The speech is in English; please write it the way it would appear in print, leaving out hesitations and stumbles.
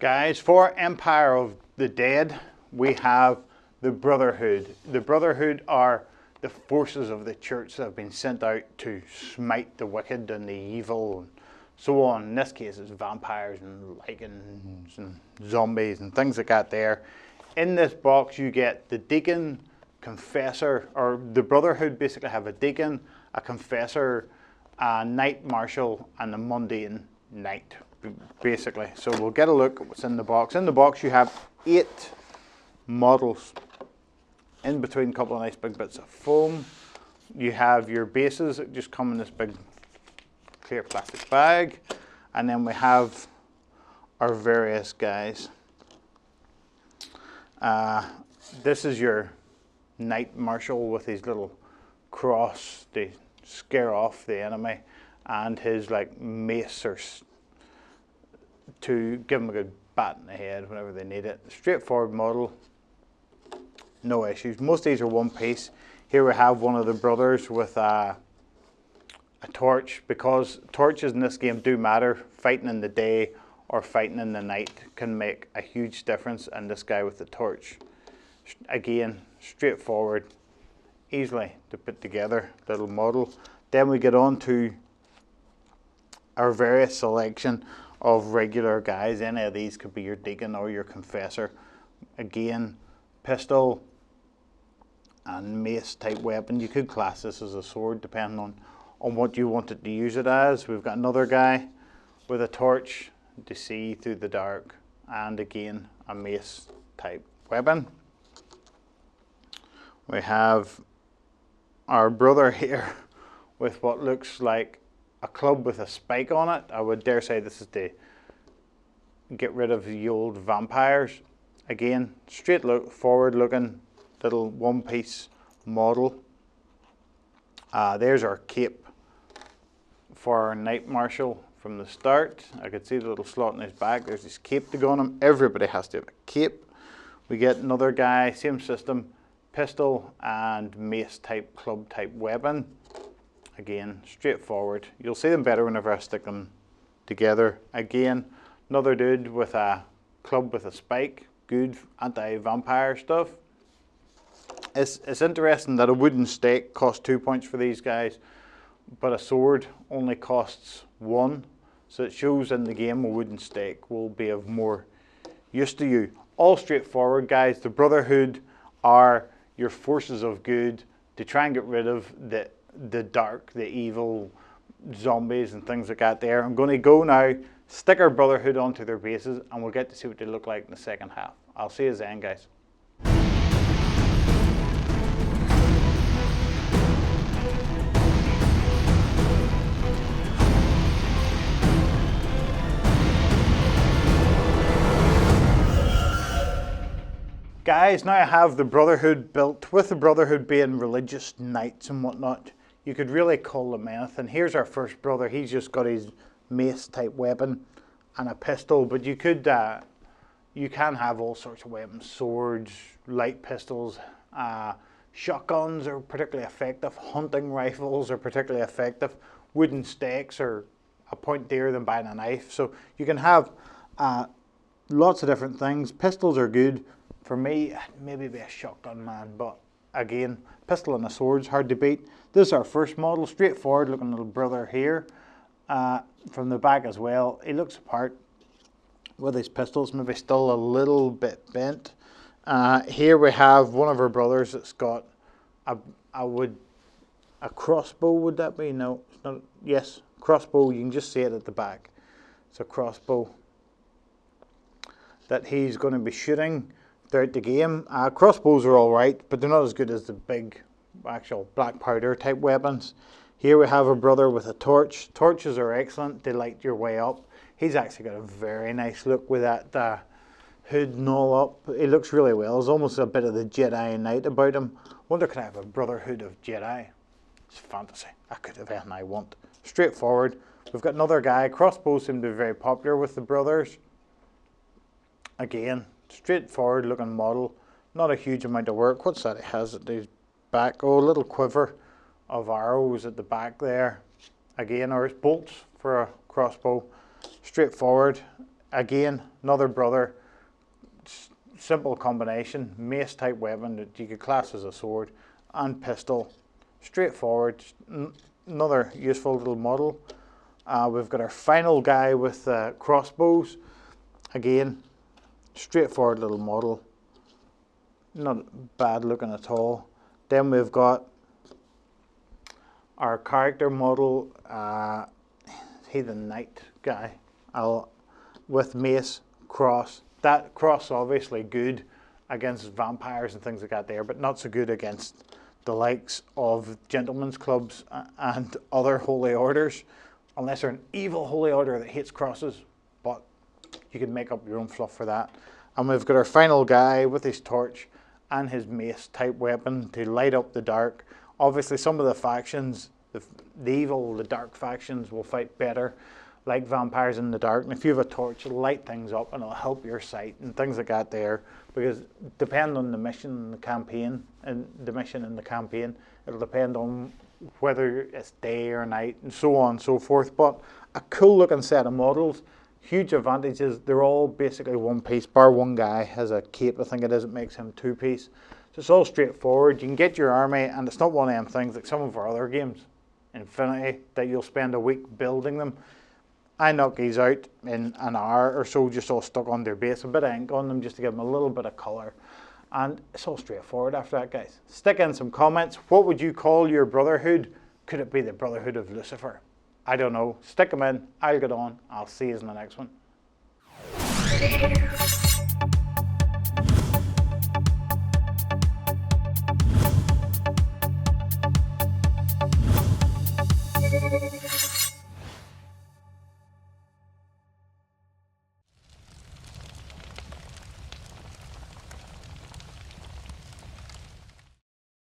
Guys, for Empire of the Dead, we have the Brotherhood. The Brotherhood are the forces of the church that have been sent out to smite the wicked and the evil and so on. In this case, it's vampires and lycans and zombies and things like that there. In this box, you get the deacon, confessor, or the Brotherhood basically have a deacon, a confessor, a knight marshal, and a mundane knight, basically. So we'll get a look at what's in the box. In the box, you have 8 models. In between a couple of nice big bits of foam. You have your bases that just come in this big clear plastic bag. And then we have our various guys. This is your knight marshal with his little cross to scare off the enemy, and his like mace or to give them a good bat in the head whenever they need it. Straightforward model, no issues. Most of these are one piece. Here we have one of the brothers with a torch, because torches in this game do matter. Fighting in the day or fighting in the night can make a huge difference, and this guy with the torch, again, straightforward, easily to put together little model. Then we get on to our various selection of regular guys. Any of these could be your deacon or your confessor. Again, pistol and mace type weapon. You could class this as a sword depending on what you wanted to use it as. We've got another guy with a torch to see through the dark, and again a mace type weapon. We have our brother here with what looks like a club with a spike on it. I would dare say this is to get rid of the old vampires. Again, forward looking little one piece model. There's our cape for our knight marshal from the start. I could see the little slot in his back. There's his cape to go on him. Everybody has to have a cape. We get another guy, same system, pistol and mace type, club type weapon. Again, straightforward. You'll see them better whenever I stick them together. Again, another dude with a club with a spike. Good anti-vampire stuff. It's interesting that a wooden stake costs 2 points for these guys, but a sword only costs 1. So it shows in the game a wooden stake will be of more use to you. All straightforward, guys. The Brotherhood are your forces of good to try and get rid of the dark, the evil zombies and things like that there. I'm going to go now, stick our Brotherhood onto their bases, and we'll get to see what they look like in the second half. I'll see you then, guys. Guys, now I have the Brotherhood built. With the Brotherhood being religious knights and whatnot, you could really call them anything. Here's our first brother. He's just got his mace type weapon and a pistol, but you could you can have all sorts of weapons. Swords, light pistols, shotguns are particularly effective. Hunting rifles are particularly effective. Wooden stakes are a point dearer than buying a knife. So you can have lots of different things. Pistols are good. For me, maybe be a shotgun man, but again, pistol and a sword's hard to beat. This is our first model, straightforward looking little brother here. From the back as well, he looks apart with his pistols, maybe still a little bit bent. Here we have one of our brothers that's got a crossbow, would that be? No, it's not. Yes, crossbow, you can just see it at the back. It's a crossbow that he's going to be shooting throughout the game. Crossbows are alright, but they're not as good as the big actual black powder type weapons. Here we have a brother with a torch. Torches are excellent, they light your way up. He's actually got a very nice look with that hood and all up. He looks really well. There's almost a bit of the Jedi Knight about him. Wonder could I have a Brotherhood of Jedi? It's fantasy. I could have anything I want. Straightforward. We've got another guy. Crossbows seem to be very popular with the brothers. Again, straightforward looking model, not a huge amount of work. What's that it has at the back? Oh, a little quiver of arrows at the back there. Again, or it's bolts for a crossbow. Straightforward. Again, another brother, simple combination, mace type weapon that you could class as a sword, and pistol. Straightforward, another useful little model. We've got our final guy with crossbows. Again, straightforward little model, not bad looking at all. Then we've got our character model, he the knight guy, with mace, cross. That cross obviously good against vampires and things like that there, but not so good against the likes of gentlemen's clubs and other holy orders, unless they're an evil holy order that hates crosses, but you can make up your own fluff for that. And we've got our final guy with his torch and his mace type weapon to light up the dark. Obviously some of the factions, the evil, the dark factions will fight better like vampires in the dark, and if you have a torch, it'll light things up and it'll help your sight and things like that there, because depending on the mission and the campaign, it'll depend on whether it's day or night and so on and so forth. But a cool looking set of models, huge advantages. They're all basically one piece, bar one guy has a cape, I think it is, it makes him two piece. So it's all straightforward. You can get your army, and it's not one of them things like some of our other games, Infinity, that you'll spend a week building them. I knock these out in an hour or so, just all stuck on their base, a bit of ink on them just to give them a little bit of colour. And it's all straightforward after that, guys. Stick in some comments. What would you call your Brotherhood? Could it be the Brotherhood of Lucifer? I don't know. Stick them in. I'll get on. I'll see you in the next one.